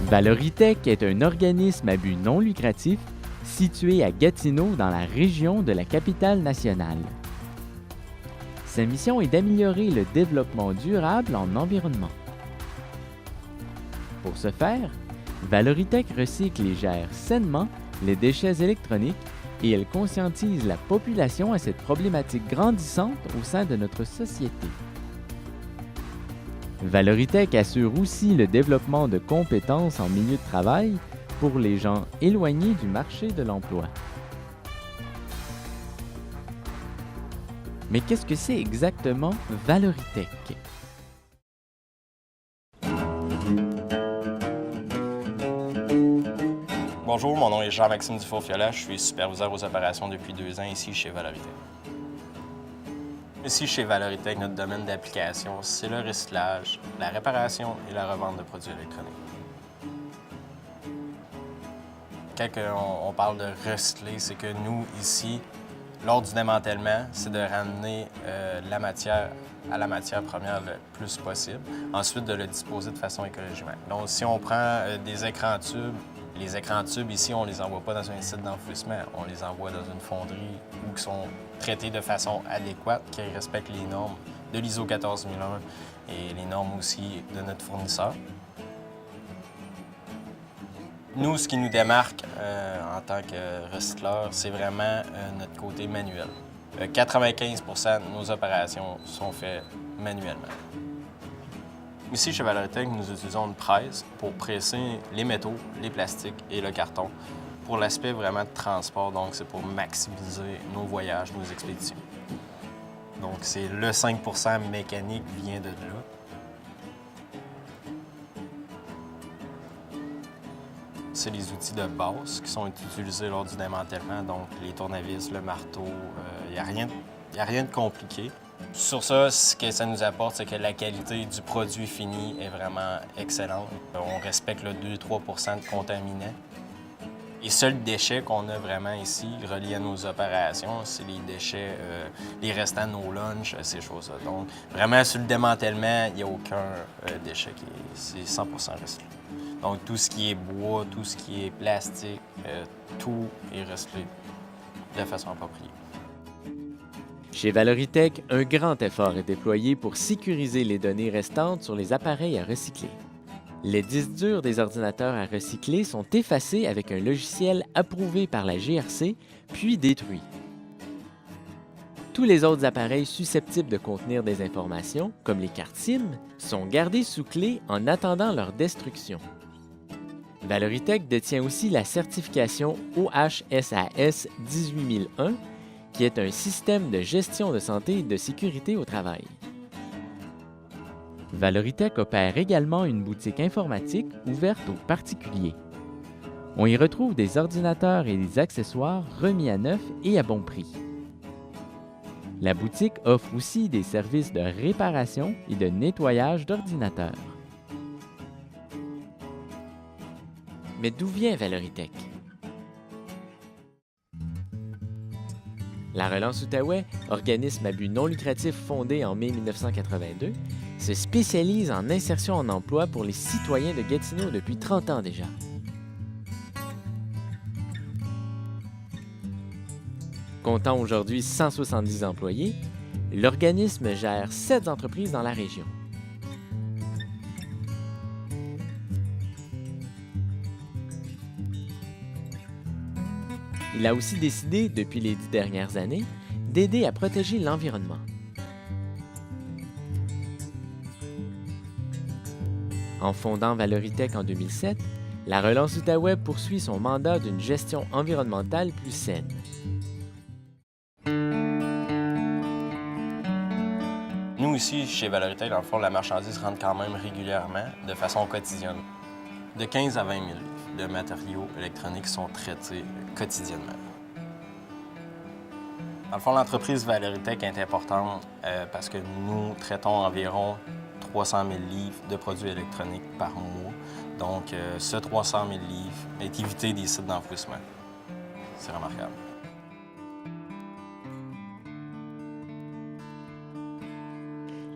Valoritech est un organisme à but non lucratif situé à Gatineau dans la région de la capitale nationale. Sa mission est d'améliorer le développement durable en environnement. Pour ce faire, Valoritech recycle et gère sainement les déchets électroniques et elle conscientise la population à cette problématique grandissante au sein de notre société. Valoritech assure aussi le développement de compétences en milieu de travail pour les gens éloignés du marché de l'emploi. Mais qu'est-ce que c'est exactement Valoritech? Bonjour, mon nom est Jean-Maxime Dufour-Fiola, je suis superviseur aux opérations depuis 2 ans ici chez Valoritech. Ici chez Valoritech, notre domaine d'application, c'est le recyclage, la réparation et la revente de produits électroniques. Quand on parle de recycler, c'est que nous, ici, lors du démantèlement, c'est de ramener la matière à la matière première le plus possible, ensuite de le disposer de façon écologique. Donc, si on prend des écrans tubes, les écrans tubes, ici, on ne les envoie pas dans un site d'enfouissement, on les envoie dans une fonderie où ils sont traités de façon adéquate, qui respectent les normes de l'ISO 14001 et les normes aussi de notre fournisseur. Nous, ce qui nous démarque en tant que recycleur, c'est vraiment notre côté manuel. 95 % de nos opérations sont faites manuellement. Ici, chez Valoritech, nous utilisons une presse pour presser les métaux, les plastiques et le carton pour l'aspect vraiment de transport. Donc, c'est pour maximiser nos voyages, nos expéditions. Donc, c'est le 5 % mécanique vient de là. C'est les outils de base qui sont utilisés lors du démantèlement, donc les tournevis, le marteau, il n'y a rien de compliqué. Sur ça, ce que ça nous apporte, c'est que la qualité du produit fini est vraiment excellente. On respecte le 2-3 % de contaminants. Les seuls déchets qu'on a vraiment ici, reliés à nos opérations, c'est les déchets, les restants de nos lunchs, ces choses-là. Donc, vraiment, sur le démantèlement, il n'y a aucun déchet c'est 100 % recyclé. Donc, tout ce qui est bois, tout ce qui est plastique, tout est recyclé de façon appropriée. Chez Valoritech, un grand effort est déployé pour sécuriser les données restantes sur les appareils à recycler. Les disques durs des ordinateurs à recycler sont effacés avec un logiciel approuvé par la GRC, puis détruits. Tous les autres appareils susceptibles de contenir des informations, comme les cartes SIM, sont gardés sous clé en attendant leur destruction. Valoritech détient aussi la certification OHSAS 18001, qui est un système de gestion de santé et de sécurité au travail. Valoritech opère également une boutique informatique ouverte aux particuliers. On y retrouve des ordinateurs et des accessoires remis à neuf et à bon prix. La boutique offre aussi des services de réparation et de nettoyage d'ordinateurs. Mais d'où vient Valoritech? La Relance Outaouais, organisme à but non lucratif fondé en mai 1982, se spécialise en insertion en emploi pour les citoyens de Gatineau depuis 30 ans déjà. Comptant aujourd'hui 170 employés, l'organisme gère 7 entreprises dans la région. Il a aussi décidé, depuis les 10 dernières années, d'aider à protéger l'environnement. En fondant Valoritech en 2007, la Relance Outaouais poursuit son mandat d'une gestion environnementale plus saine. Nous, ici, chez Valoritech, dans le fond, la marchandise rentre quand même régulièrement, de façon quotidienne. De 15 à 20 000 livres de matériaux électroniques sont traités quotidiennement. Dans le fond, l'entreprise Valoritech est importante parce que nous traitons environ 300 000 livres de produits électroniques par mois. Donc, ce 300 000 livres est évité des sites d'enfouissement. C'est remarquable.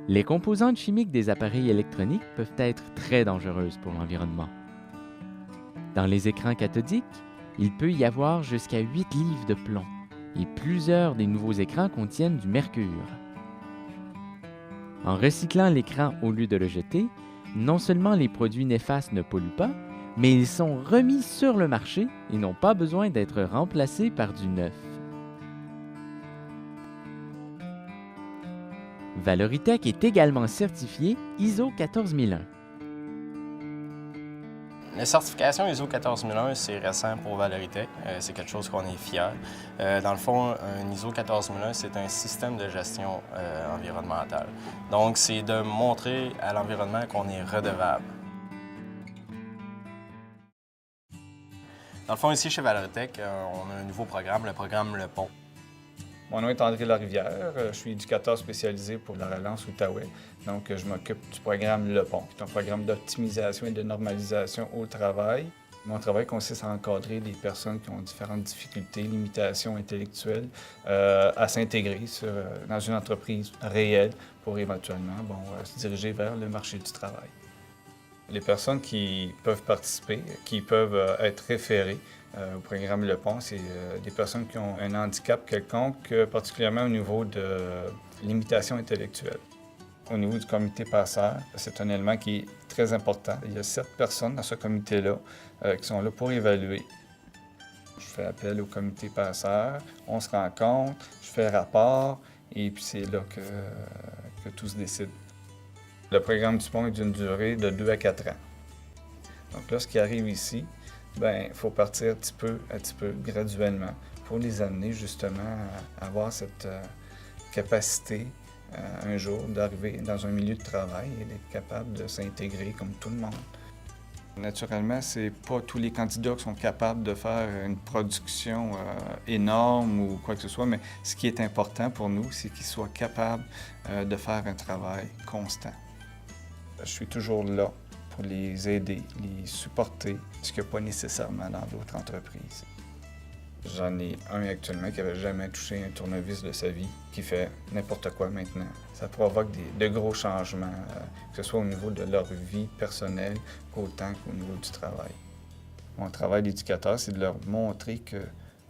Les composantes chimiques des appareils électroniques peuvent être très dangereuses pour l'environnement. Dans les écrans cathodiques, il peut y avoir jusqu'à 8 livres de plomb et plusieurs des nouveaux écrans contiennent du mercure. En recyclant l'écran au lieu de le jeter, non seulement les produits néfastes ne polluent pas, mais ils sont remis sur le marché et n'ont pas besoin d'être remplacés par du neuf. Valoritech est également certifié ISO 14001. La certification ISO 14001, c'est récent pour Valoritech. C'est quelque chose qu'on est fier. Dans le fond, un ISO 14001, c'est un système de gestion environnementale. Donc, c'est de montrer à l'environnement qu'on est redevable. Dans le fond, ici, chez Valoritech, on a un nouveau programme, le programme Le Pont. Mon nom est André Larivière, je suis éducateur spécialisé pour la relance Outaouais. Donc, je m'occupe du programme Le Pont, qui est un programme d'optimisation et de normalisation au travail. Mon travail consiste à encadrer des personnes qui ont différentes difficultés, limitations intellectuelles, à s'intégrer dans une entreprise réelle pour éventuellement se diriger vers le marché du travail. Les personnes qui peuvent participer, qui peuvent être référées au programme Le Pont, c'est des personnes qui ont un handicap quelconque, particulièrement au niveau de limitation intellectuelle. Au niveau du comité passeur, c'est un élément qui est très important. Il y a 7 personnes dans ce comité-là qui sont là pour évaluer. Je fais appel au comité passeur, on se rencontre, je fais rapport et puis c'est là que tout se décide. Le programme du pont est d'une durée de 2 à 4 ans. Donc là, ce qui arrive ici, il faut partir un petit peu graduellement pour les amener justement à avoir cette capacité un jour d'arriver dans un milieu de travail et d'être capable de s'intégrer comme tout le monde. Naturellement, c'est pas tous les candidats qui sont capables de faire une production énorme ou quoi que ce soit, mais ce qui est important pour nous, c'est qu'ils soient capables de faire un travail constant. Je suis toujours là pour les aider, les supporter, ce qu'il n'y a pas nécessairement dans d'autres entreprises. J'en ai un actuellement qui n'avait jamais touché un tournevis de sa vie, qui fait n'importe quoi maintenant. Ça provoque de gros changements, que ce soit au niveau de leur vie personnelle, autant qu'au niveau du travail. Mon travail d'éducateur, c'est de leur montrer que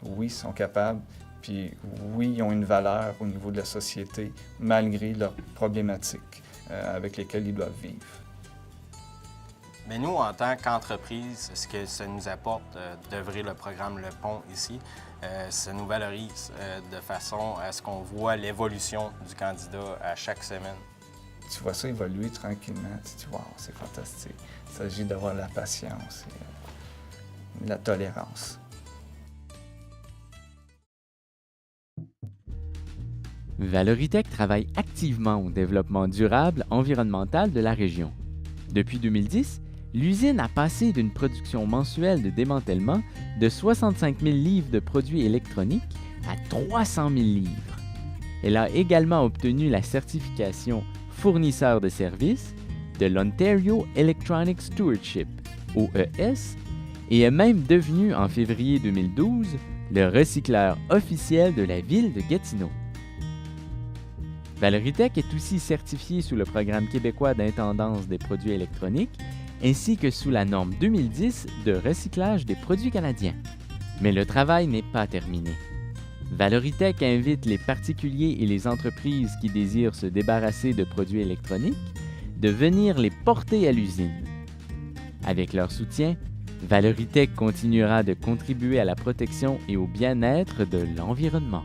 oui, ils sont capables, puis oui, ils ont une valeur au niveau de la société, malgré leurs problématiques avec lesquelles ils doivent vivre. Mais nous, en tant qu'entreprise, ce que ça nous apporte d'œuvrer le programme Le Pont ici, ça nous valorise de façon à ce qu'on voit l'évolution du candidat à chaque semaine. Tu vois ça évoluer tranquillement, tu te dis « wow, c'est fantastique ». Il s'agit d'avoir la patience et la tolérance. Valoritech travaille activement au développement durable environnemental de la région. Depuis 2010, l'usine a passé d'une production mensuelle de démantèlement de 65 000 livres de produits électroniques à 300 000 livres. Elle a également obtenu la certification fournisseur de services de l'Ontario Electronic Stewardship, OES, et est même devenue en février 2012 le recycleur officiel de la ville de Gatineau. Valoritech est aussi certifié sous le programme québécois d'intendance des produits électroniques ainsi que sous la norme 2010 de recyclage des produits canadiens. Mais le travail n'est pas terminé. Valoritech invite les particuliers et les entreprises qui désirent se débarrasser de produits électroniques de venir les porter à l'usine. Avec leur soutien, Valoritech continuera de contribuer à la protection et au bien-être de l'environnement.